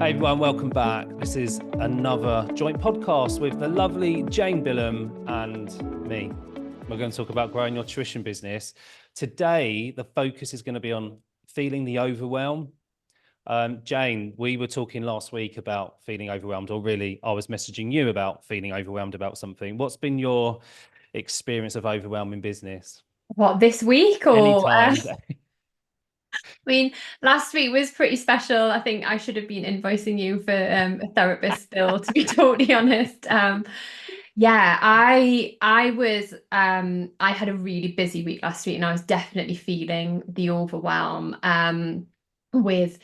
Hey everyone, welcome back. This is another joint podcast with the lovely Jane Billam and me. We're going to talk about growing your tuition business. Today, the focus is going to be on feeling the overwhelm. Jane, we were talking last week about feeling overwhelmed, or really I was messaging you about feeling overwhelmed about something. What's been your experience of overwhelm in business? What, this week or Anytime. I mean, last week was pretty special. I think I should have been invoicing you for a therapist bill, to be totally honest. Yeah, I had a really busy week last week, and I was definitely feeling the overwhelm with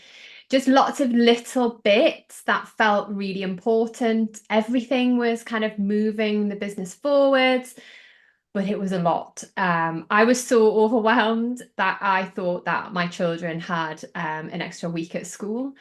just lots of little bits that felt really important. Everything was kind of moving the business forwards, but it was a lot. I was so overwhelmed that I thought that my children had an extra week at school.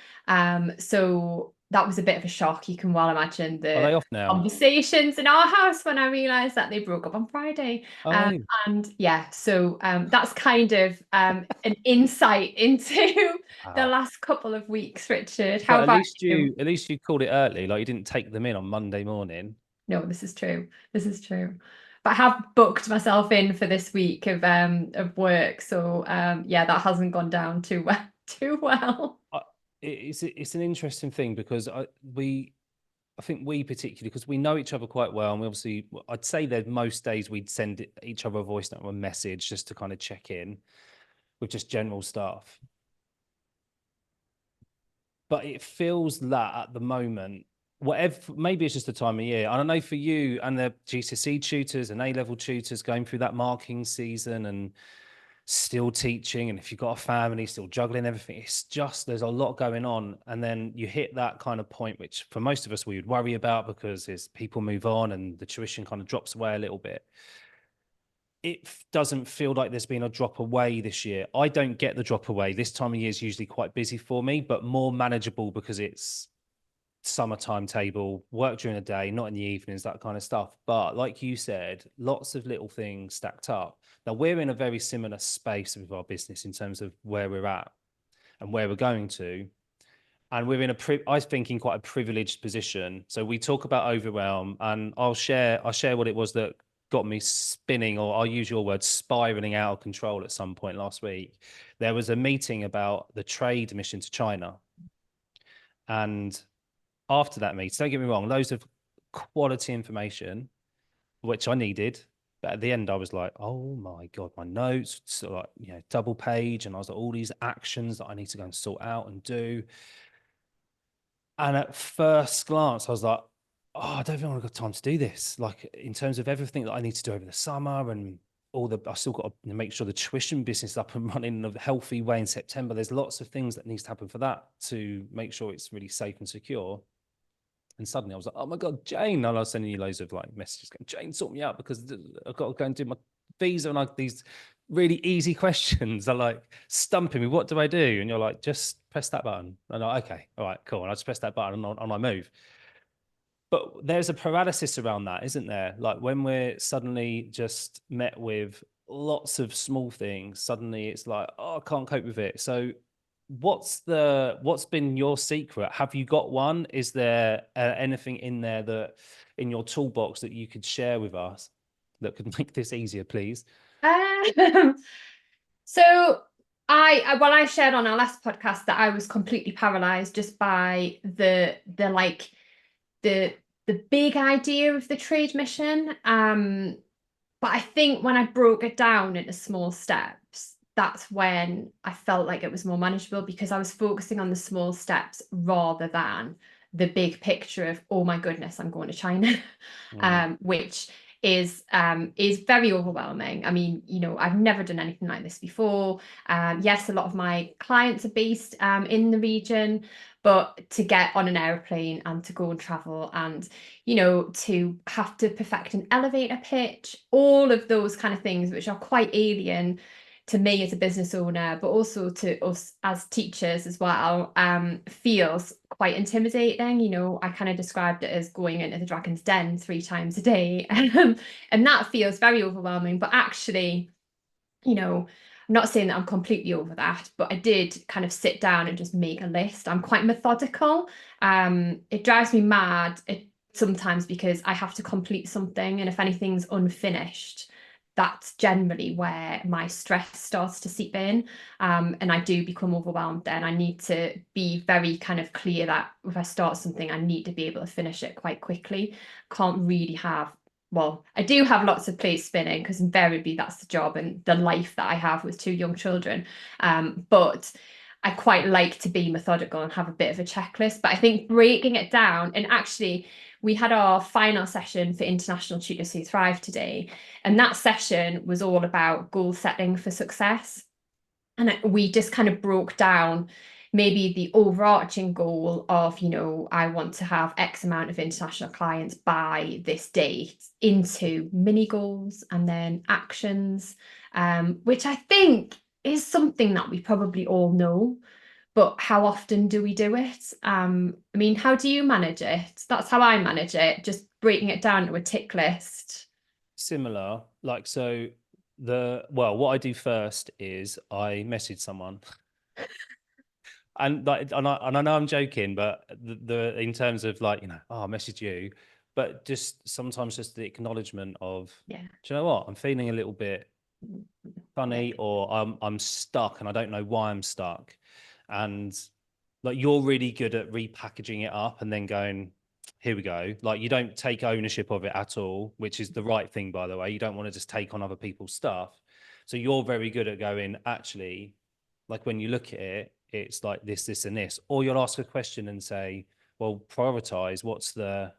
So that was a bit of a shock. You can well imagine Are the they off now? conversations in our house when I realized that they broke up on Friday. Um, Oh, and yeah, so that's kind of an insight into the wow. last couple of weeks, Richard. How But at about least you? you called it early. Like you didn't take them in on Monday morning. No, this is true. This is true. But I have booked myself in for this week of work. So yeah, that hasn't gone down too well too well. I, it's an interesting thing because I think we particularly, because we know each other quite well, and we obviously, I'd say that most days we'd send each other a voice note or a message just to kind of check in with just general stuff. But it feels that at the moment, whatever, maybe it's just the time of year. I don't know for you and the GCSE tutors and A-level tutors going through that marking season and still teaching, and if you've got a family, still juggling everything, it's just there's a lot going on, and then you hit that kind of point which for most of us we would worry about because as people move on and the tuition kind of drops away a little bit. It doesn't feel like there's been a drop away this year. I don't get the drop away. This time of year is usually quite busy for me, but more manageable because it's summer timetable, work during the day, not in the evenings, that kind of stuff. But like you said, lots of little things stacked up. Now we're in a very similar space with our business in terms of where we're at and where we're going to. And we're in I think in quite a privileged position. So we talk about overwhelm, and I'll share what it was that got me spinning, or I'll use your word, spiraling out of control at some point last week. There was a meeting about the trade mission to China. And after that meeting, don't get me wrong, loads of quality information, which I needed. But at the end, I was like, oh my God, my notes, so like, double page. And I was like, all these actions that I need to go and sort out and do. And at first glance, I was like, oh, I don't think I've got time to do this. Like in terms of everything that I need to do over the summer and I still got to make sure the tuition business is up and running in a healthy way in September. There's lots of things that needs to happen for that to make sure it's really safe and secure. And suddenly I was like, oh my God, Jane. And I was sending you loads of like messages going, Jane, sort me out because I've got to go and do my visa. And these really easy questions are like stumping me. What do I do? And you're like, just press that button. And I'm like, okay, all right, cool. And I just press that button and I move. But there's a paralysis around that, isn't there? Like when we're suddenly just met with lots of small things, suddenly it's like, oh, I can't cope with it. So what's been your secret? Have you got one? Is there anything in there that in your toolbox that you could share with us that could make this easier, please? Um, so I shared on our last podcast that I was completely paralyzed just by the like the the big idea of the trade mission. But I think when I broke it down into small steps, that's when I felt like it was more manageable because I was focusing on the small steps rather than the big picture of, oh my goodness, I'm going to China, Mm. which is very overwhelming. I mean, I've never done anything like this before. Yes, a lot of my clients are based in the region, but to get on an airplane and to go and travel and to have to perfect an elevator pitch, all of those kind of things, which are quite alien to me as a business owner, but also to us as teachers as well, feels quite intimidating. I kind of described it as going into the dragon's den 3 times a day. And that feels very overwhelming. But actually, you know, not saying that I'm completely over that, but I did kind of sit down and just make a list. I'm quite methodical. It drives me mad sometimes because I have to complete something, and if anything's unfinished, that's generally where my stress starts to seep in. And I do become overwhelmed then. I need to be very kind of clear that if I start something, I need to be able to finish it quite quickly. Can't really have, well, I do have lots of plates spinning because invariably that's the job and the life that I have with two young children. But I quite like to be methodical and have a bit of a checklist. But I think breaking it down, and actually, we had our final session for International Tutors Who Thrive today, and that session was all about goal setting for success. And we just kind of broke down maybe the overarching goal of, I want to have X amount of international clients by this date into mini goals and then actions, which I think is something that we probably all know. But how often do we do it? I mean, how do you manage it? That's how I manage it, just breaking it down to a tick list. Similar, like, so what I do first is I message someone. And like, and I know I'm joking, but the in terms of like, oh, I message you, but just sometimes just the acknowledgement of, Yeah. do you know what? I'm feeling a little bit Yeah. funny, or I'm stuck and I don't know why I'm stuck. And like, you're really good at repackaging it up and then going, here we go. Like, you don't take ownership of it at all, which is the right thing, by the way. You don't want to just take on other people's stuff. So you're very good at going, actually, like, when you look at it, it's like this, and this. Or you'll ask a question and say, well, prioritize what's the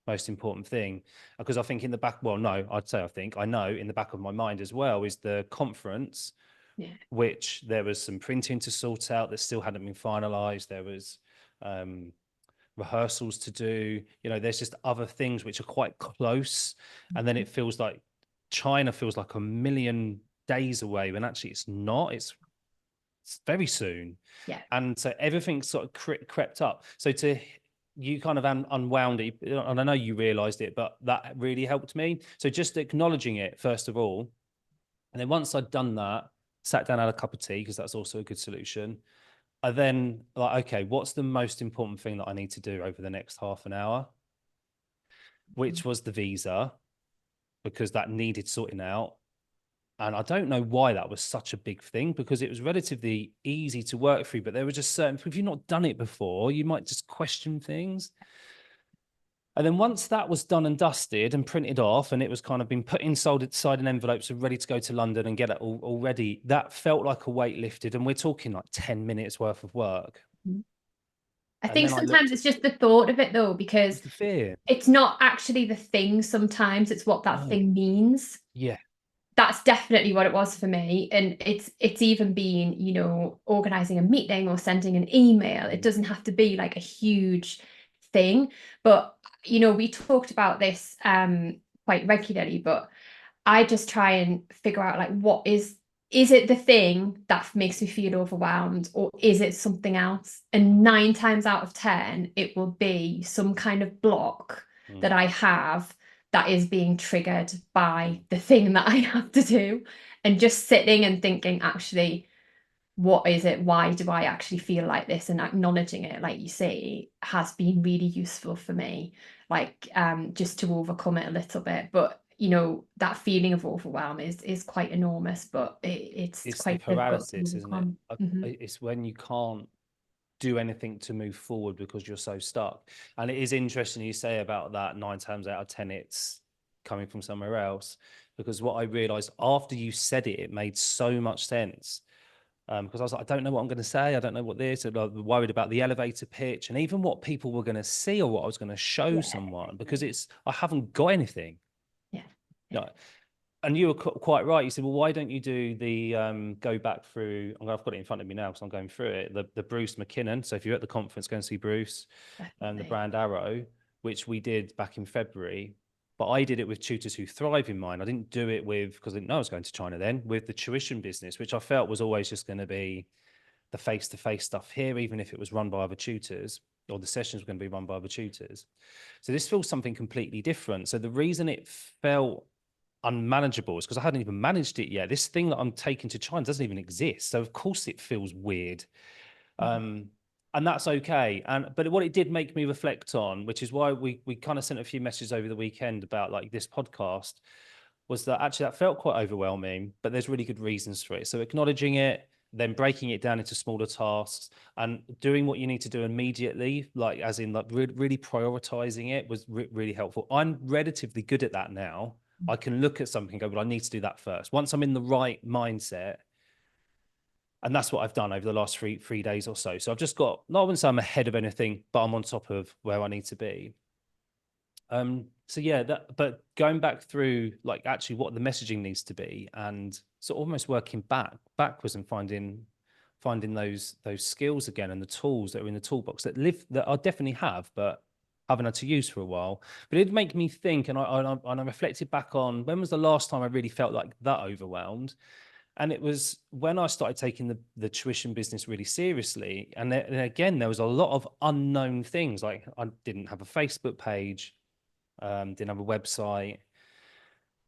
most important thing. Because I think in the back, well, no, I know in the back of my mind as well is the conference, Yeah. which there was some printing to sort out that still hadn't been finalized. There was rehearsals to do. There's just other things which are quite close. And then it feels like China feels like a million days away when actually it's not. It's very soon. Yeah. And so everything sort of crept up. So you kind of unwound it, and I know you realized it, but that really helped me. So just acknowledging it first of all, and then once I'd done that, sat down, had a cup of tea, because that's also a good solution. I then, like, okay, what's the most important thing that I need to do over the next half an hour? Which was the visa, because that needed sorting out. And I don't know why that was such a big thing, because it was relatively easy to work through, but there were just certain, if you've not done it before, you might just question things. And then once that was done and dusted and printed off, and it was kind of been put inside in envelopes and ready to go to London and get it all already, that felt like a weight lifted. And we're talking like 10 minutes worth of work. I And think then I sometimes looked at it's just the thought of it though, because the fear. it's not actually the thing sometimes, it's what that No. thing means. Yeah. That's definitely what it was for me. And it's even been, organizing a meeting or sending an email. It doesn't have to be like a huge thing. But we talked about this quite regularly, but I just try and figure out like what is it the thing that makes me feel overwhelmed, or is it something else? And 9 times out of 10, it will be some kind of block that I have that is being triggered by the thing that I have to do. And just sitting and thinking, actually, what is it? Why do I actually feel like this? And acknowledging it, like you say, has been really useful for me, like just to overcome it a little bit. But that feeling of overwhelm is quite enormous, but it's It's the quite difficult to paralysis, isn't it? overcome. Mhm. It's when you can't do anything to move forward because you're so stuck. And it is interesting you say about that 9 times out of 10, it's coming from somewhere else. Because what I realized after you said it, it made so much sense. Because I was like, I don't know what I'm going to say. I don't know what this. I'm worried about the elevator pitch and even what people were going to see or what I was going to show Yeah, someone, because I haven't got anything. yeah, You yeah. know, and you were quite right. You said, well, why don't you do the go back through? I've got it in front of me now because I'm going through it. The Bruce McKinnon. So if you're at the conference, go and see Bruce, and the Definitely. brand Arrow, which we did back in February. But I did it with Tutors Who Thrive in mind. I didn't do it with, because I didn't know I was going to China then, with the tuition business, which I felt was always just going to be the face-to-face stuff here, even if it was run by other tutors, or the sessions were going to be run by other tutors. So this feels something completely different. So the reason it felt unmanageable is because I hadn't even managed it yet. This thing that I'm taking to China doesn't even exist. So of course it feels weird. And that's okay. But what it did make me reflect on, which is why we kind of sent a few messages over the weekend about like this podcast, was that actually that felt quite overwhelming, but there's really good reasons for it. So acknowledging it, then breaking it down into smaller tasks and doing what you need to do immediately, like as in like really prioritizing it was really helpful. I'm relatively good at that now. I can look at something and go, but I need to do that first. Once I'm in the right mindset, and that's what I've done over the last three days or so. So I've just got, not even say I'm ahead of anything, but I'm on top of where I need to be. So yeah, but going back through like actually what the messaging needs to be, and so almost working backwards and finding those skills again and the tools that are in the toolbox that I definitely have, but haven't had to use for a while. But it did make me think, and I reflected back on when was the last time I really felt like that overwhelmed. And it was when I started taking the tuition business really seriously. And again, there was a lot of unknown things. Like I didn't have a Facebook page, didn't have a website,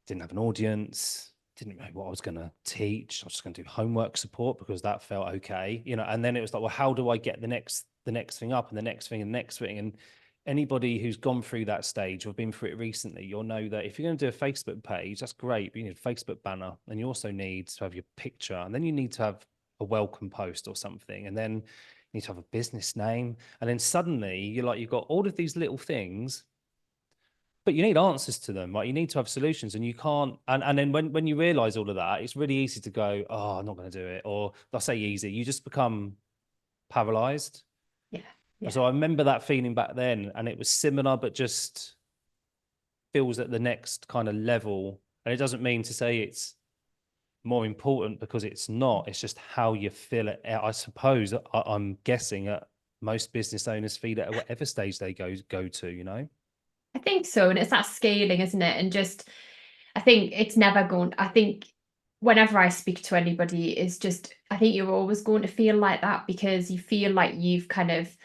didn't have an audience, didn't know what I was going to teach. I was just going to do homework support because that felt okay, And then it was like, well, how do I get the next thing up and the next thing and the next thing? And anybody who's gone through that stage or been through it recently, you'll know that if you're going to do a Facebook page, that's great, but you need a Facebook banner, and you also need to have your picture, and then you need to have a welcome post or something, and then you need to have a business name, and then suddenly you've got all of these little things, but you need answers to them, right? You need to have solutions, and you can't. And then when you realize all of that, it's really easy to go, oh, I'm not going to do it, or I'll say easy. You just become paralyzed. Yeah. Yeah. So I remember that feeling back then, and it was similar, but just feels at the next kind of level. And it doesn't mean to say it's more important, because it's not. It's just how you feel it. I suppose I'm guessing at most business owners feel it at whatever stage they go to. I think so. And it's that scaling, isn't it? And just, I think it's never going, I think whenever I speak to anybody, is just, I think you're always going to feel like that, because you feel like you've kind of,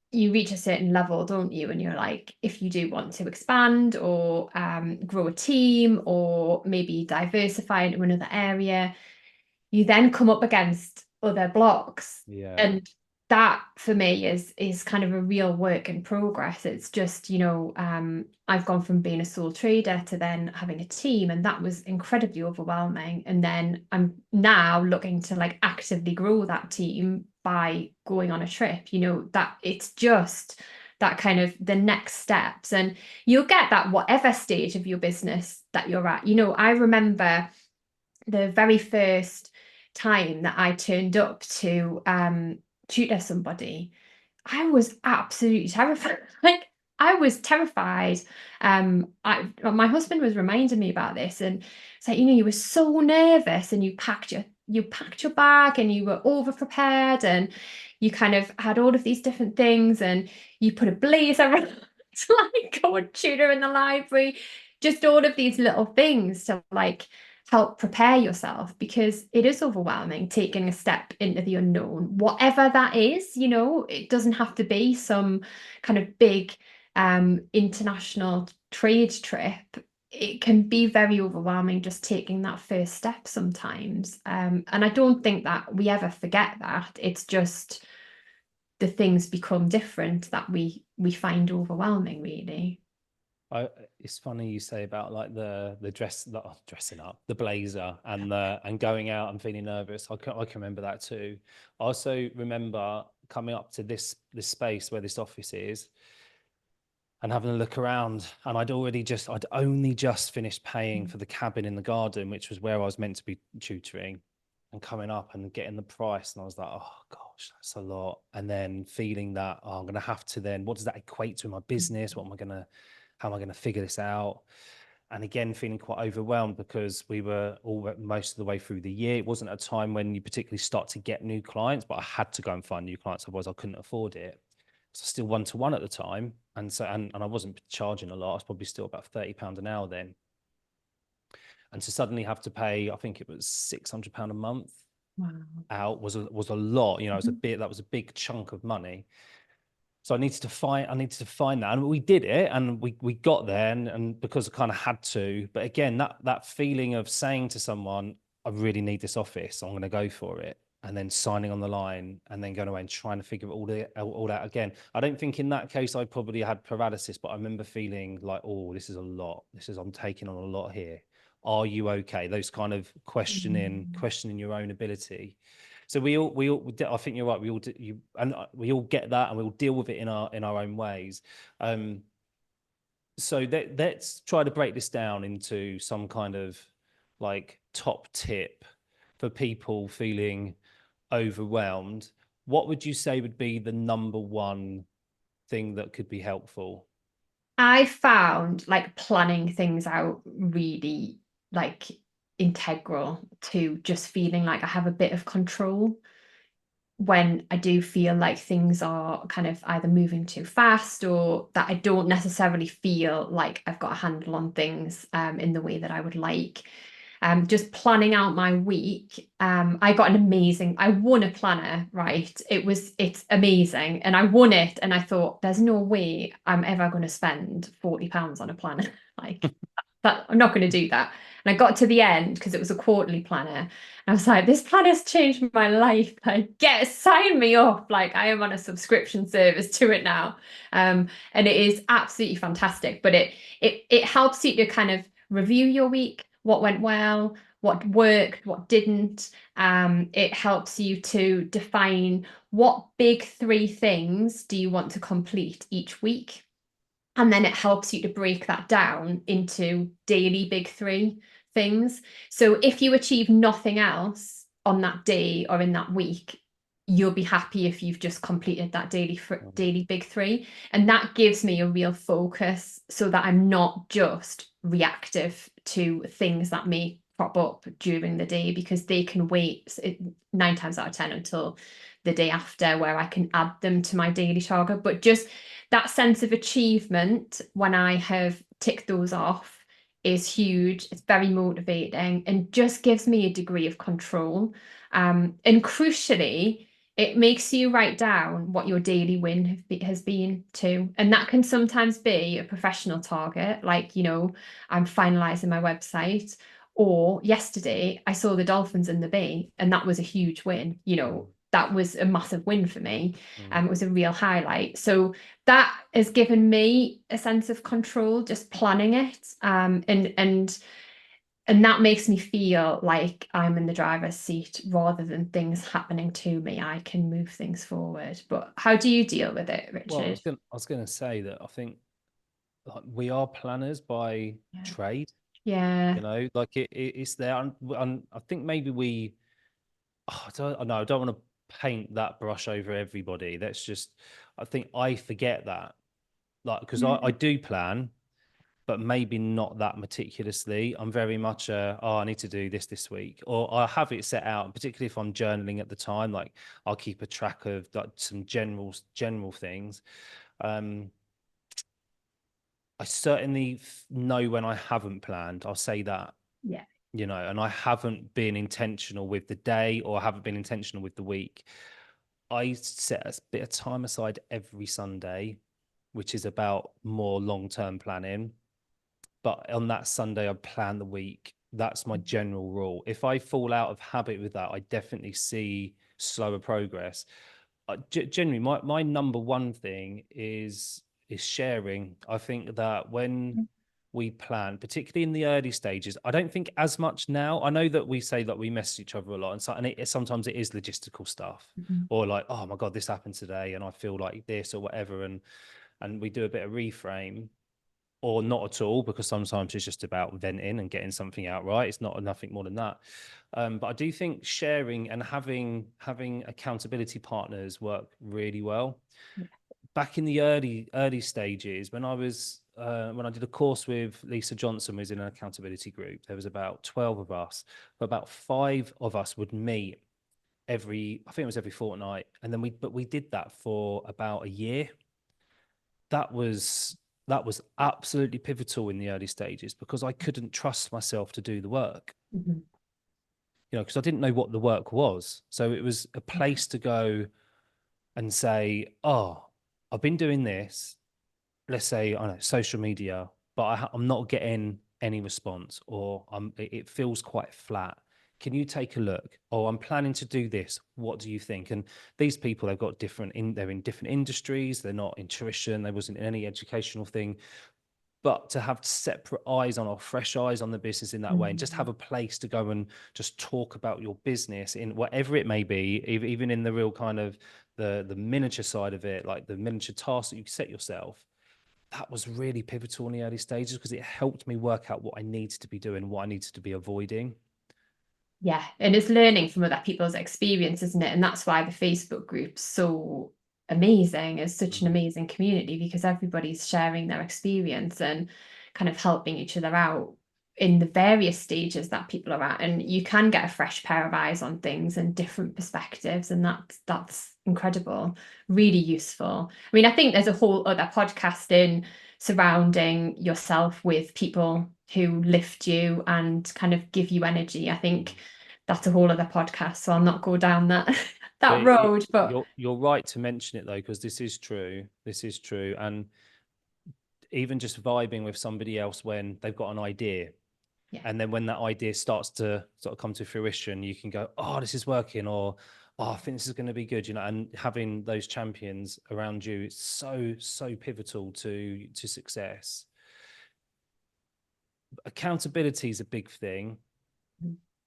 you reach a certain level, don't you? And you're like, if you do want to expand or grow a team or maybe diversify into another area, you then come up against other blocks. Yeah. And that for me is kind of a real work in progress. It's just, I've gone from being a sole trader to then having a team, and that was incredibly overwhelming. And then I'm now looking to like actively grow that team by going on a trip, that it's just that kind of the next steps. And you'll get that whatever stage of your business that you're at. I remember the very first time that I turned up to tutor somebody, I was absolutely terrified. Like, I was terrified. My husband was reminding me about this, and it's like, you were so nervous, and you packed your bag, and you were over prepared, and you kind of had all of these different things, and you put a blazer on to like go and tutor in the library. Just all of these little things to like help prepare yourself, because it is overwhelming taking a step into the unknown, whatever that is. It doesn't have to be some kind of big international trade trip. It can be very overwhelming just taking that first step sometimes, and I don't think that we ever forget that. It's just the things become different that we find overwhelming, really. It's funny you say about like the dressing up, the blazer, and going out and feeling nervous. I can remember that too. I also remember coming up to this space where this office is, and having a look around, and I'd only just finished paying for the cabin in the garden, which was where I was meant to be tutoring, and coming up and getting the price, and I was like, oh gosh, that's a lot. And then feeling that, oh, I'm going to have to then, what does that equate to in my business? How am I going to figure this out? And again, feeling quite overwhelmed, because we were all most of the way through the year. It wasn't a time when you particularly start to get new clients, but I had to go and find new clients, otherwise I couldn't afford it. So still one-to-one at the time. And so, and I wasn't charging a lot. I was probably still about £30 an hour then. And to suddenly have to pay, I think it was £600 a month. Wow. Out was a lot. It was that was a big chunk of money. So I needed to find that. And we did it, and we got there, and because I kind of had to. But again, that feeling of saying to someone, I really need this office, I'm gonna go for it. And then signing on the line and then going away and trying to figure all out again. I don't think in that case I probably had paralysis, but I remember feeling like, oh, this is a lot. I'm taking on a lot here. Are you okay? Those kind of questioning your own ability. So I think you're right. We all get that, and we all deal with it in our own ways. So let's try to break this down into some kind of like top tip for people feeling overwhelmed. What would you say would be the number one thing that could be helpful? I found like planning things out really like integral to just feeling like I have a bit of control when I do feel like things are kind of either moving too fast or that I don't necessarily feel like I've got a handle on things in the way that I would like. Just planning out my week. I got I won a planner, right? It's amazing. And I won it. And I thought, there's no way I'm ever going to spend £40 on a planner. Like, that I'm not going to do that. And I got to the end because it was a quarterly planner. And I was like, this planner's changed my life. Like, sign me up. Like, I am on a subscription service to it now. And it is absolutely fantastic. But it helps you to kind of review your week, what went well, what worked, what didn't. It helps you to define what big three things do you want to complete each week. And then it helps you to break that down into daily big three things. So if you achieve nothing else on that day or in that week, you'll be happy if you've just completed that daily big three. And that gives me a real focus so that I'm not just reactive to things that may crop up during the day, because they can wait 9 times out of 10 until the day after, where I can add them to my daily target. But just that sense of achievement when I have ticked those off is huge. It's very motivating and just gives me a degree of control. And crucially, it makes you write down what your daily win has been too. And that can sometimes be a professional target, like, I'm finalizing my website. Or yesterday, I saw the dolphins in the bay, and that was a huge win. That was a massive win for me. It was a real highlight. So that has given me a sense of control, just planning it. And that makes me feel like I'm in the driver's seat rather than things happening to me. I can move things forward. But how do you deal with it, Well, Richard? I was going to say that I think like, we are planners by Yeah. trade. Yeah. Like it's there, and I think maybe I don't want to paint that brush over everybody. That's just, I think I forget that, like, because I do plan, but maybe not that meticulously. I'm very much I need to do this week, or I have it set out. And particularly if I'm journaling at the time, like I'll keep a track of like some general things. I certainly know when I haven't planned. I'll say that, Yeah. and I haven't been intentional with the day, or I haven't been intentional with the week. I set a bit of time aside every Sunday, which is about more long-term planning. But on that Sunday, I plan the week. That's my general rule. If I fall out of habit with that, I definitely see slower progress. Generally, my number one thing is sharing. I think that when we plan, particularly in the early stages, I don't think as much now. I know that we say that we message each other a lot, and sometimes it is logistical stuff, Mhm. or like, oh my god, this happened today, and I feel like this or whatever, and we do a bit of reframe, or not at all, because sometimes it's just about venting and getting something out right. It's not nothing more than that. But I do think sharing and having accountability partners work really well. Yeah. Back in the early stages, when I did a course with Lisa Johnson, who was in an accountability group, there was about 12 of us, but about 5 of us would meet I think it was every fortnight, and then we did that for about a year. That was absolutely pivotal in the early stages, because I couldn't trust myself to do the work, Mhm. because I didn't know what the work was. So it was a Yeah. place to go and say, oh, I've been doing this, let's say, I don't know, social media, but I'm not getting any response, or it feels quite flat. Can you take a look? Oh, I'm planning to do this. What do you think? And these people, they've got they're in different industries. They're not in tuition. There wasn't any educational thing, but to have separate eyes on, or fresh eyes on the business in that way, and just have a place to go and just talk about your business in whatever it may be, even in the real kind of the miniature side of it, like the miniature tasks that you set yourself. That was really pivotal in the early stages, because it helped me work out what I needed to be doing, what I needed to be avoiding. Yeah, and it's learning from other people's experience, isn't it? And that's why the Facebook group's so amazing. It's such an amazing community, because everybody's sharing their experience and kind of helping each other out in the various stages that people are at. And you can get a fresh pair of eyes on things and different perspectives, and that's incredible, really useful. I mean, I think there's a whole other podcast in surrounding yourself with people who lift you and kind of give you energy. I think that's a whole other podcast, so I'll not go down that that road. But You're right to mention it though, because this is true. This is true. And even just vibing with somebody else when they've got an idea, yeah, and then when that idea starts to sort of come to fruition, you can go, oh, this is working, or oh, I think this is going to be good, and having those champions around you, it's so pivotal to success. Accountability is a big thing.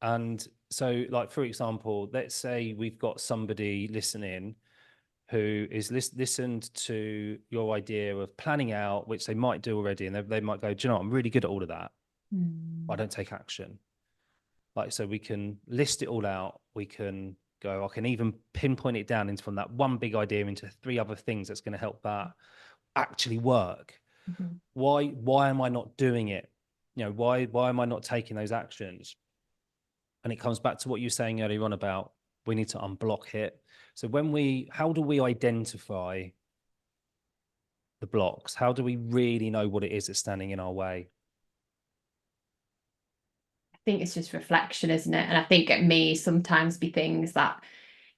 And so, like, for example, let's say we've got somebody listening who is listened to your idea of planning out, which they might do already, and they might go, do you know what, I'm really good at all of that, but I don't take action. Like, so we can list it all out. We can go, I can even pinpoint it down into, from that one big idea, into 3 other things that's going to help that actually work. Why am I not doing it? Why am I not taking those actions? And it comes back to what you were saying earlier on about, we need to unblock it. So how do we identify the blocks? How do we really know what it is that's standing in our way? I think it's just reflection, isn't it? And I think it may sometimes be things that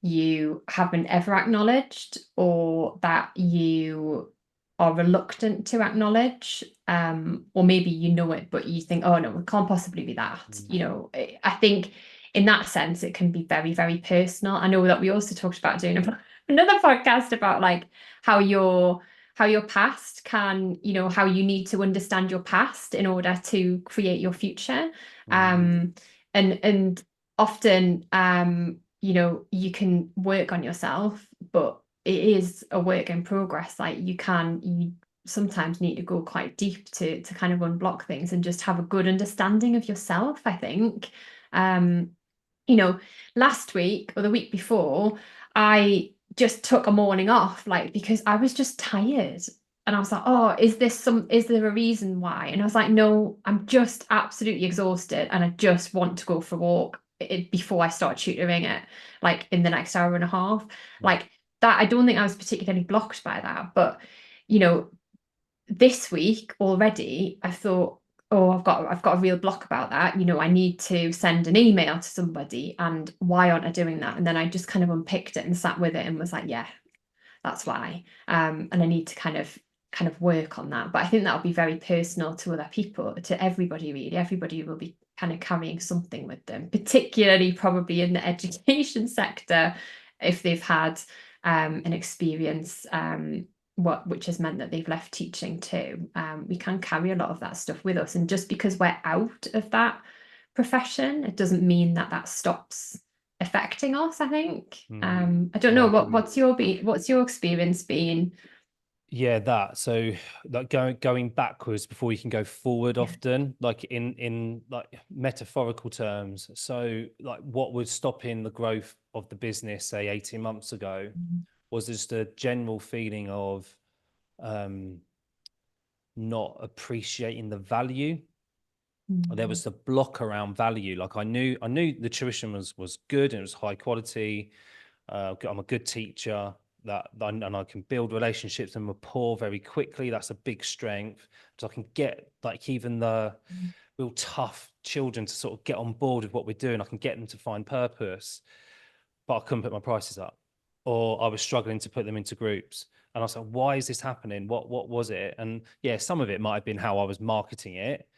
you haven't ever acknowledged, or that you are reluctant to acknowledge, or maybe you know it but you think, oh no, it can't possibly be that. I think in that sense it can be very, very personal. I know that we also talked about doing another podcast about like how your past can, how you need to understand your past in order to create your future. And often, you can work on yourself, but it is a work in progress. Like you sometimes need to go quite deep to kind of unblock things and just have a good understanding of yourself, I think. um Last week or the week before, I just took a morning off, like, because I was just tired. And I was like, oh, is there a reason why? And I was like, no, I'm just absolutely exhausted and I just want to go for a walk before I start tutoring it, like in the next hour and a half. Like that, I don't think I was particularly blocked by that. But, you know, this week already, I thought, oh, I've got a real block about that. I need to send an email to somebody, and why aren't I doing that? And then I just kind of unpicked it and sat with it and was like, yeah, that's why. And I need to kind of work on that. But I think that'll be very personal to other people, to everybody, really. Everybody will be kind of carrying something with them, particularly probably in the education sector, if they've had an experience which has meant that they've left teaching too. We can carry a lot of that stuff with us, and just because we're out of that profession, it doesn't mean that that stops affecting us, I think. I don't know, what's your experience been? Yeah, that. So, like, going backwards before you can go forward, Yeah. often, like in like metaphorical terms. So, like, what was stopping the growth of the business, say 18 months ago, was just a general feeling of um not appreciating the value. There was a block around value. Like, I knew the tuition was good and it was high quality. I'm a good teacher, and I can build relationships and rapport very quickly. That's a big strength. So I can get, like, even the real tough children to sort of get on board with what we're doing. I can get them to find purpose, but I couldn't put my prices up, or I was struggling to put them into groups. And I was like, why is this happening? What was it? And yeah, some of it might have been how I was marketing it,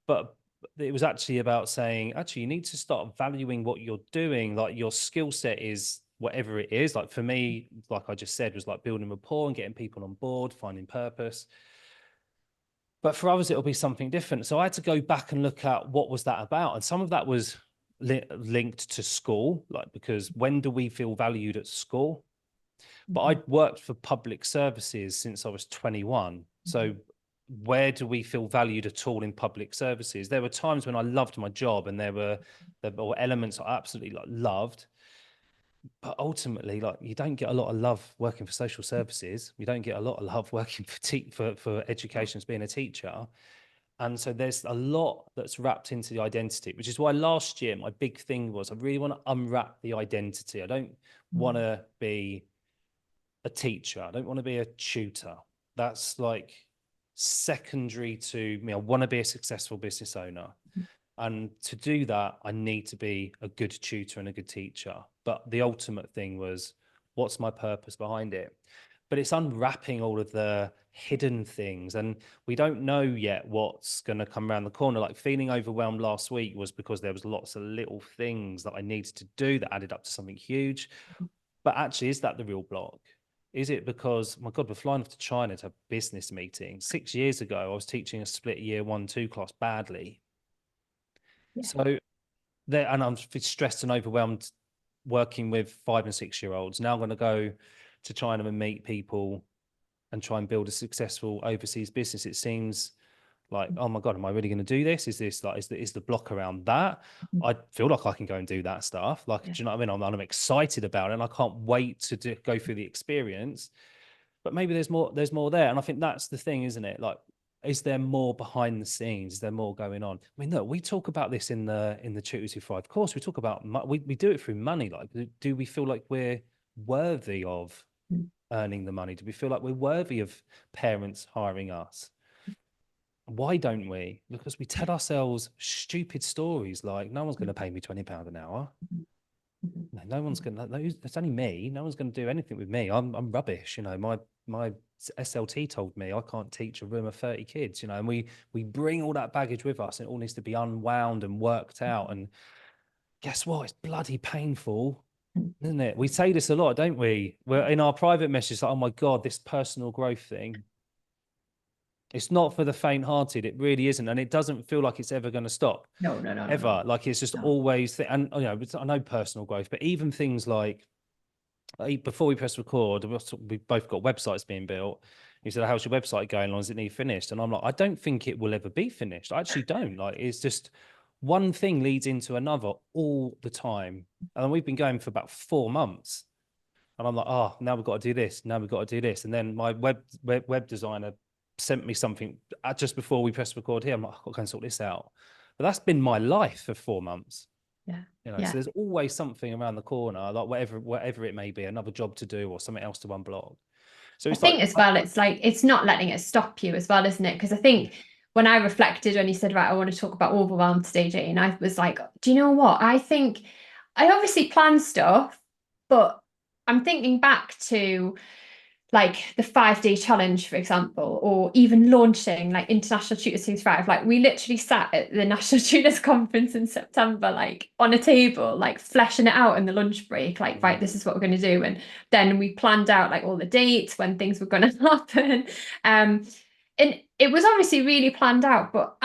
but it was actually about saying, actually, you need to start valuing what you're doing. Like your skill set is whatever it is. Like for me, like I just said, was like building rapport and getting people on board, finding purpose. But for others, it'll be something different. So I had to go back and look at what was that about. And some of that was linked to school, like, because when do we feel valued at school? But I'd worked for public services since I was 21. So where do we feel valued at all in public services? There were times when I loved my job and there were elements I absolutely like loved. But ultimately, like, you don't get a lot of love working for social services. You don't get a lot of love working for education as being a teacher. And so there's a lot that's wrapped into the identity, which is why last year my big thing was I really want to unwrap the identity. I don't want to be a teacher. I don't want to be a tutor. That's like secondary to me. I want to be a successful business owner. And to do that, I need to be a good tutor and a good teacher. But the ultimate thing was, what's my purpose behind it? But it's unwrapping all of the hidden things. And we don't know yet what's going to come around the corner. Like feeling overwhelmed last week was because there was lots of little things that I needed to do that added up to something huge. But actually, is that the real block? Is it because, my God, we're flying off to China to have a business meeting? 6 years ago, I was teaching a split year 1-2 class badly. Yeah. So there, and I'm stressed and overwhelmed working with 5 and 6 year olds. Now I'm going to go to China and meet people and try and build a successful overseas business. It seems like, oh my God, am I really going to do this? Is this like, is the block around that? I feel like I can go and do that stuff. Like, do you know what I mean? I'm excited about it and I can't wait to go through the experience. But maybe there's more there. And I think that's the thing, isn't it? Like, is there more behind the scenes? Is there more going on? I mean, look, we talk about this in the Tutors Who Thrive course. We talk about, we do it through money. Like, do we feel like we're worthy of earning the money? Do we feel like we're worthy of parents hiring us? Why don't we? Because we tell ourselves stupid stories like, no one's going to pay me £20 an hour. No one's going to, it's only me. No one's going to do anything with me. I'm rubbish. You know, my SLT told me I can't teach a room of 30 kids, you know, and we bring all that baggage with us and it all needs to be unwound and worked out. And guess what? It's bloody painful, isn't it? We say this a lot, don't we? We're in our private messages, like, oh my God, this personal growth thing. It's not for the faint-hearted. It really isn't, and it doesn't feel like it's ever going to stop. No, ever. No. Like it's just always. And you know, I know personal growth, but even things like before we press record, we both got websites being built. He said, "How's your website going? Is it need finished?" And I'm like, "I don't think it will ever be finished. I actually don't. Like, it's just one thing leads into another all the time, and we've been going for about 4 months." And I'm like, "Oh, now we've got to do this. Now we've got to do this." And then my web designer sent me something just before we pressed record here. I'm like, I've got to go and sort this out. But that's been my life for 4 months. Yeah. You know, so there's always something around the corner, like whatever it may be, another job to do or something else to unblock. So I think as well, it's like, it's not letting it stop you as well, isn't it? Because I think when I reflected, when you said, right, I want to talk about overwhelm stage 8, and I was like, do you know what? I think I obviously plan stuff, but I'm thinking back to like the 5-day challenge, for example, or even launching like International Tutors Who Thrive. Like we literally sat at the National Tutors Conference in September, like on a table, like fleshing it out in the lunch break, like, right, this is what we're going to do. And then we planned out like all the dates when things were going to happen. And it was obviously really planned out, but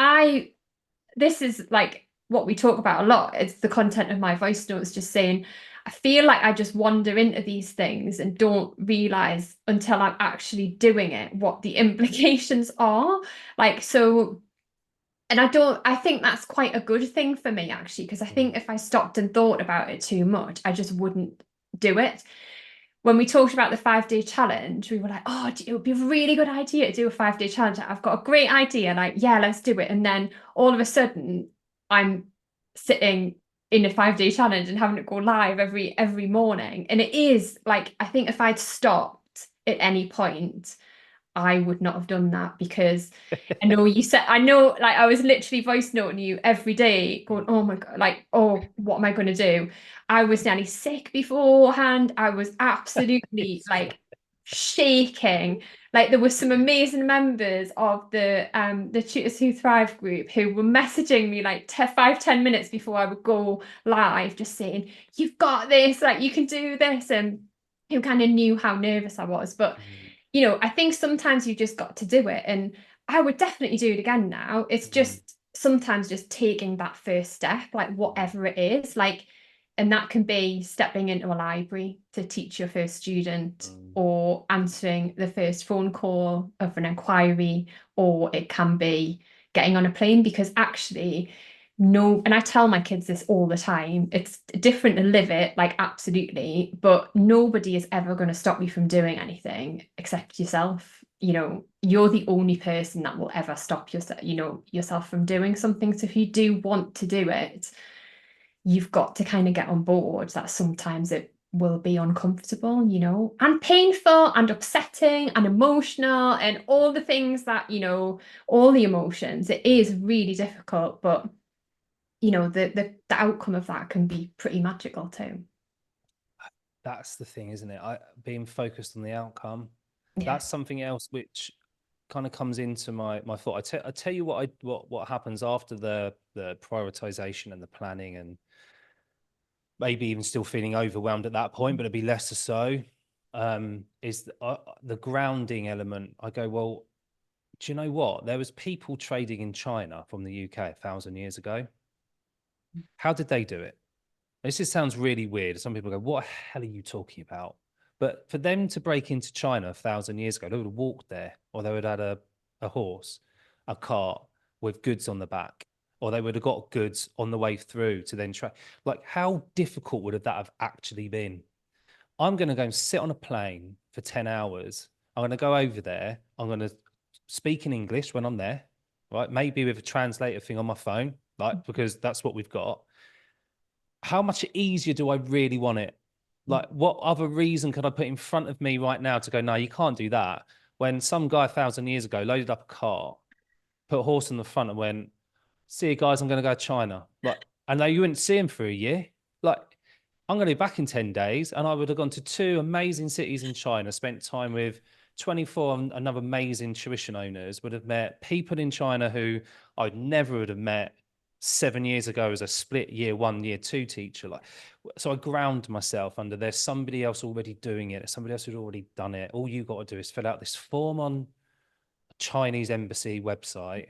this is like what we talk about a lot. It's the content of my voice notes, just saying, I feel like I just wander into these things and don't realize until I'm actually doing it what the implications are. Like, so, and I think that's quite a good thing for me, actually, because I think if I stopped and thought about it too much, I just wouldn't do it. When we talked about the 5-day challenge, we were like, oh, it would be a really good idea to do a 5-day challenge. I've got a great idea. Like, yeah, let's do it. And then all of a sudden, I'm sitting in a 5-day challenge and having it go live every morning. And it is like, I think if I'd stopped at any point, I would not have done that, because I know like I was literally voice noting you every day going, oh my God, like, oh, what am I going to do? I was nearly sick beforehand. I was absolutely like shaking. Like there were some amazing members of the Tutors Who Thrive group who were messaging me like 5-10 minutes before I would go live, just saying, "You've got this, like you can do this," and who kind of knew how nervous I was. But Mm, I think sometimes you just got to do it, and I would definitely do it again now. It's mm, just sometimes just taking that first step, like mm, whatever it is, like, and that can be stepping into a library to teach your first student, mm, or answering the first phone call of an inquiry, or it can be getting on a plane, because actually, no, and I tell my kids this all the time, it's different to live it, like absolutely, but nobody is ever going to stop you from doing anything except yourself. You're the only person that will ever stop yourself from doing something. So if you do want to do it, you've got to kind of get on board that sometimes it will be uncomfortable, and painful and upsetting and emotional and all the things that, all the emotions. It is really difficult, but the outcome of that can be pretty magical too. that's the thing, isn't it? Being focused on the outcome. Yeah. That's something else which kind of comes into my thought. I tell you what happens after the prioritization and the planning, and maybe even still feeling overwhelmed at that point, but it'd be less or so. Is the grounding element. I go, well, do you know what? There was people trading in China from the UK 1,000 years ago. How did they do it? This just sounds really weird. Some people go, what the hell are you talking about? But for them to break into China 1,000 years ago, they would have walked there, or they would have had a horse, a cart with goods on the back, or they would have got goods on the way through to then try. Like, how difficult would have that have actually been? I'm going to go and sit on a plane for 10 hours. I'm going to go over there. I'm going to speak in English when I'm there, right? Maybe with a translator thing on my phone, like, because that's what we've got. How much easier do I really want it? Like, what other reason could I put in front of me right now to go, no, you can't do that? When some guy 1,000 years ago loaded up a car, put a horse in the front and went, see you guys, I'm going to go to China. Like, I know you wouldn't see him for a year. Like, I'm going to be back in 10 days. And I would have gone to two amazing cities in China, spent time with 24 another amazing tuition owners, would have met people in China who I never would have met 7 years ago as a split year one, year two teacher. Like, so I ground myself under there's somebody else already doing it. There's somebody else who's already done it. All you got to do is fill out this form on a Chinese embassy website,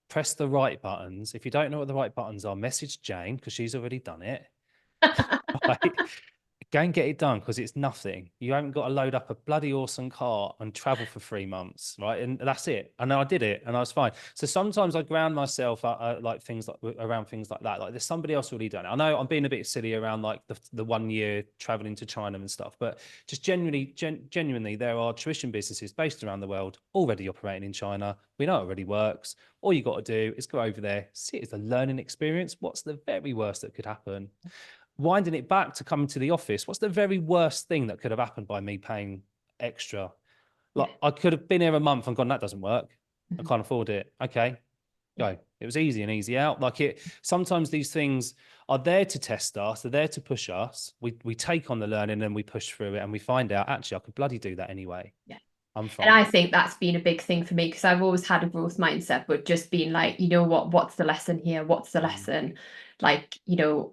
press the right buttons. If you don't know what the right buttons are, message Jane because she's already done it. Right? Go and get it done because it's nothing. You haven't got to load up a bloody awesome car and travel for 3 months, right? And that's it. And I did it, and I was fine. So sometimes I ground myself like things like around things like that. Like there's somebody else already done it. I know I'm being a bit silly around like the 1 year traveling to China and stuff, but just genuinely, there are tuition businesses based around the world already operating in China. We know it already works. All you got to do is go over there, see it as a learning experience. What's the very worst that could happen? Winding it back to coming to the office, what's the very worst thing that could have happened by me paying extra? Yeah. Like, I could have been here a month and gone, that doesn't work. I Mhm. can't afford it. Okay, Yeah. go. It was easy and easy out. Like it, sometimes these things are there to test us, they're there to push us. We take on the learning and we push through it and we find out, actually, I could bloody do that anyway. Yeah. I'm And I fine. think that's been a big thing for me, because I've always had a growth mindset, but just being like, what's the lesson here? What's the Mm, lesson? Like,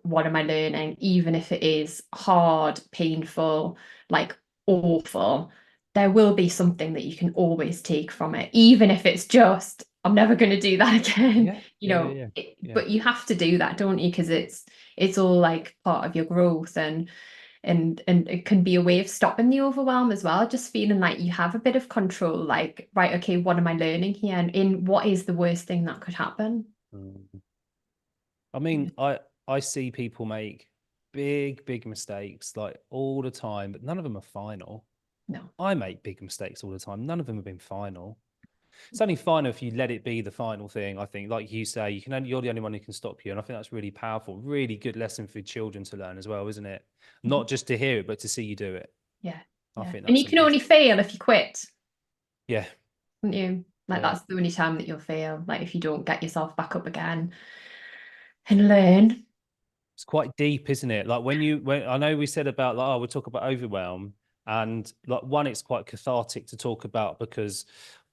what am I learning? Even if it is hard, painful, like awful, there will be something that you can always take from it, even if it's just, I'm never going to do that again, yeah, yeah. Yeah. but you have to do that, don't you? Because it's all like part of your growth, and it can be a way of stopping the overwhelm as well, just feeling like you have a bit of control, like, right, okay, what am I learning here, and in what is the worst thing that could happen? Mm. I mean, I see people make big mistakes like all the time, but none of them are final. No. I make big mistakes all the time. None of them have been final. It's only final if you let it be the final thing. I think, like you say, you're the only one who can stop you, and I think that's really powerful. Really good lesson for children to learn as well, isn't it? Not just to hear it, but to see you do it. Yeah, I yeah, think and that's you can amazing. only fail if you quit, Yeah, can't you? Like, yeah. that's the only time that you'll fail, like if you don't get yourself back up again and learn. It's quite deep, isn't it? Like when I know we said about like, oh, we'll talk about overwhelm. And like one, it's quite cathartic to talk about because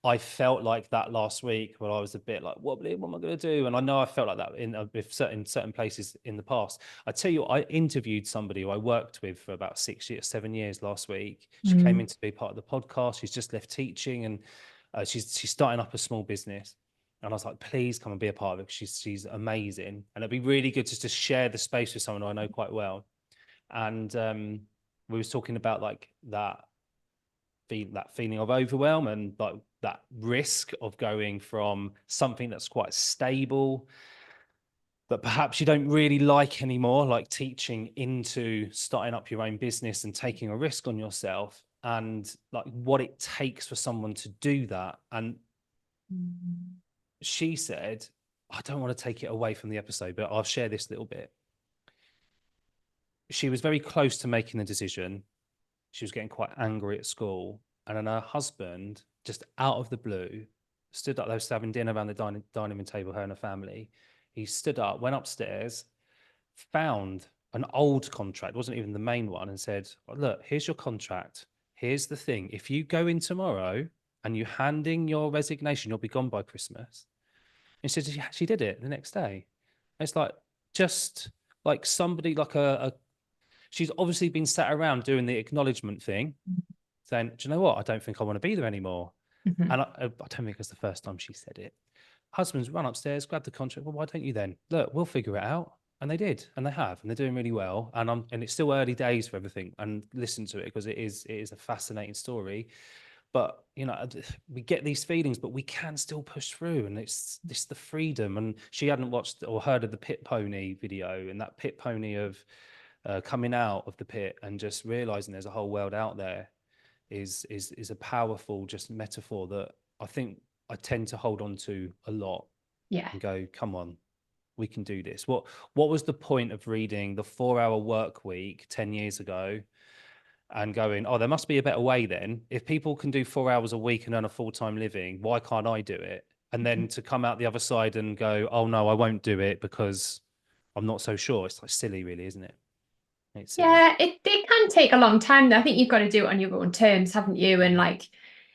I felt like that last week when I was a bit like wobbly, what am I going to do? And I know I felt like that in with certain places in the past. I tell you, I interviewed somebody who I worked with for about 6 years, 7 years last week. She came in to be part of the podcast. She's just left teaching, and she's starting up a small business. And I was like, please come and be a part of it. She's amazing, and it'd be really good just to share the space with someone who I know quite well. And we was talking about like that feeling of overwhelm and like that risk of going from something that's quite stable that perhaps you don't really like anymore, like teaching, into starting up your own business and taking a risk on yourself, and like what it takes for someone to do that. And she said, I don't want to take it away from the episode, but I'll share this little bit. She was very close to making the decision. She was getting quite angry at school, and then her husband, just out of the blue, stood up. They were having dinner around the dining room table, her and her family. He stood up, went upstairs, found an old contract, wasn't even the main one, and said, look, here's your contract. Here's the thing. If you go in tomorrow and you hand in your resignation, you'll be gone by Christmas. And she said, she did it the next day. It's like, just like somebody, like she's obviously been sat around doing the acknowledgement thing, saying, do you know what? I don't think I want to be there anymore. And I don't think it's the first time she said it. Husband's run upstairs, grabbed the contract. Well, why don't you then? Look, we'll figure it out. And they did, and they have, and they're doing really well. And it's still early days for everything. And listen to it because it is a fascinating story. But you know, we get these feelings, but we can still push through, and it's the freedom. And she hadn't watched or heard of the pit pony video, and that pit pony of coming out of the pit and just realizing there's a whole world out there is a powerful just metaphor that I think I tend to hold on to a lot. Yeah. And go, come on, we can do this. What was the point of reading the 4-hour work week 10 years ago and going, oh, there must be a better way then? If people can do 4 hours a week and earn a full-time living, why can't I do it? And then to come out the other side and go, oh no, I won't do it because I'm not so sure. It's like silly, really, isn't it? It's silly. Yeah, it can take a long time though. I think you've got to do it on your own terms, haven't you? And like,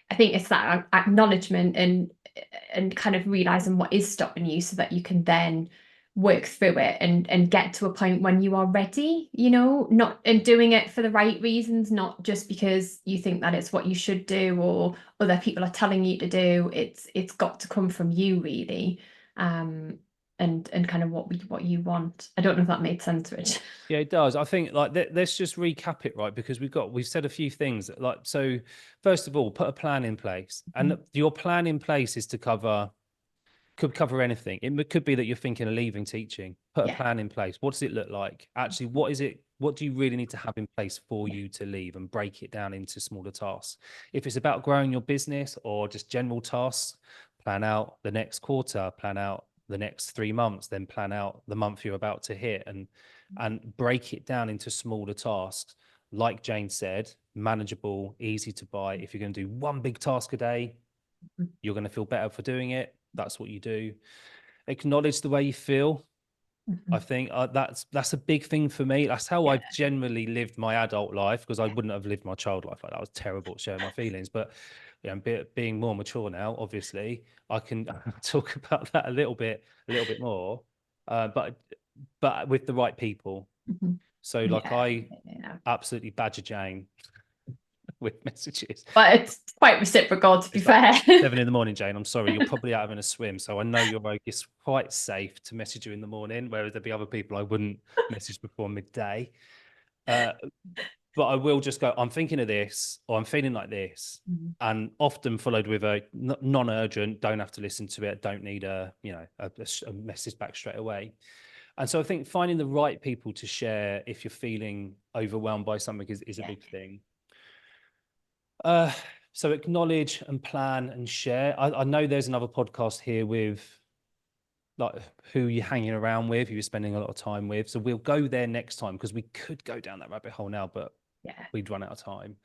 I think it's that acknowledgement and kind of realizing what is stopping you so that you can then work through it and get to a point when you are ready, not and doing it for the right reasons, not just because you think that it's what you should do or other people are telling you to do. It's got to come from you really. And kind of what you want. I don't know if that made sense, Rich. Yeah, it does. I think like let's just recap it, right? Because we've said a few things. Like, so first of all, put a plan in place, and your plan in place is to could cover anything. It could be that you're thinking of leaving teaching. Put a plan in place. What does it look like? Actually, what is it? What do you really need to have in place for you to leave, and break it down into smaller tasks? If it's about growing your business or just general tasks, plan out the next quarter, plan out the next 3 months, then plan out the month you're about to hit, and break it down into smaller tasks. Like Jane said, manageable, easy to buy. If you're going to do one big task a day, you're going to feel better for doing it. That's what you do. Acknowledge the way you feel. I think that's a big thing for me. That's how I've generally lived my adult life, because I wouldn't have lived my child life like that. I was terrible at sharing my feelings. But being more mature now, obviously, I can talk about that a little bit more. But with the right people. So like I absolutely badger Jane with messages. But it's quite reciprocal, to be fair. 7 a.m, Jane. I'm sorry, you're probably out having a swim, so I know it's quite safe to message you in the morning, whereas there'd be other people I wouldn't message before midday. But I will just go, I'm thinking of this, or I'm feeling like this, and often followed with a non-urgent, don't have to listen to it, don't need a message back straight away. And so I think finding the right people to share if you're feeling overwhelmed by something is a big thing. So acknowledge and plan and share. I know there's another podcast here with like who you're hanging around with, who you're spending a lot of time with. So we'll go there next time, because we could go down that rabbit hole now, but we'd run out of time.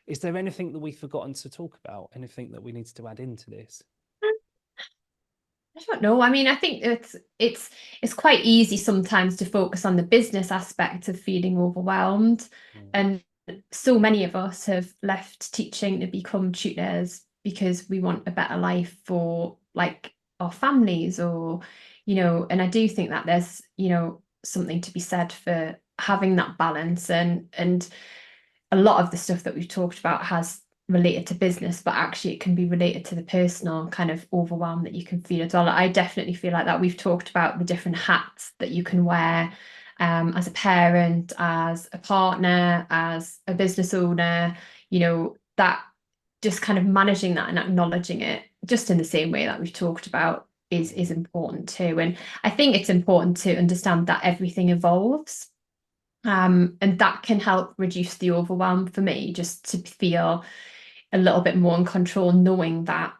Is there anything that we've forgotten to talk about? Anything that we need to add into this? I don't know. I mean, I think it's quite easy sometimes to focus on the business aspect of feeling overwhelmed and so many of us have left teaching to become tutors because we want a better life for like our families, or and I do think that there's something to be said for having that balance, and a lot of the stuff that we've talked about has related to business, but actually it can be related to the personal kind of overwhelm that you can feel as well. I definitely feel like that. We've talked about the different hats that you can wear as a parent, as a partner, as a business owner, that just kind of managing that and acknowledging it just in the same way that we've talked about is important too. And I think it's important to understand that everything evolves. And that can help reduce the overwhelm for me, just to feel a little bit more in control, knowing that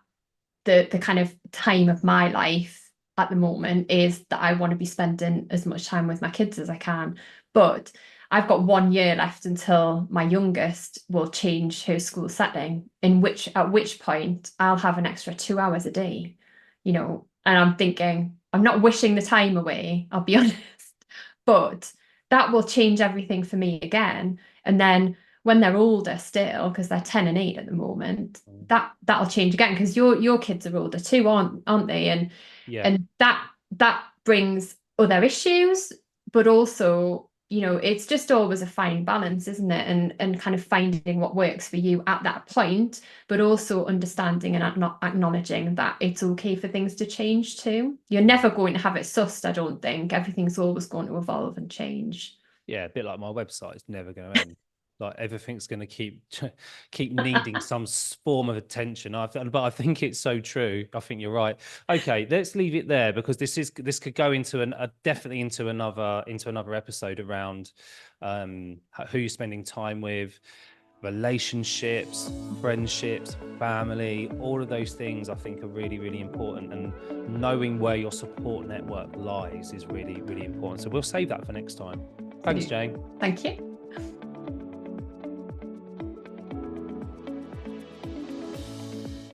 the kind of time of my life at the moment is that I want to be spending as much time with my kids as I can. But I've got 1 year left until my youngest will change her school setting, at which point I'll have an extra 2 hours a day, and I'm thinking, I'm not wishing the time away, I'll be honest, but that will change everything for me again. And then when they're older still, because they're 10 and 8 at the moment, that'll change again, because your kids are older too, aren't they? And Yeah. and that brings other issues, but also, it's just always a fine balance, isn't it? And kind of finding what works for you at that point, but also understanding and not acknowledging that it's okay for things to change too. You're never going to have it sussed, I don't think. Everything's always going to evolve and change. Yeah, a bit like my website, it's never going to end. Like everything's going to keep needing some form of attention. But I think it's so true. I think you're right. Okay, let's leave it there, because this could go into definitely into another episode around who you're spending time with, relationships, friendships, family. All of those things I think are really, really important, and knowing where your support network lies is really, really important. So we'll save that for next time. Thanks, Jane. Thank you.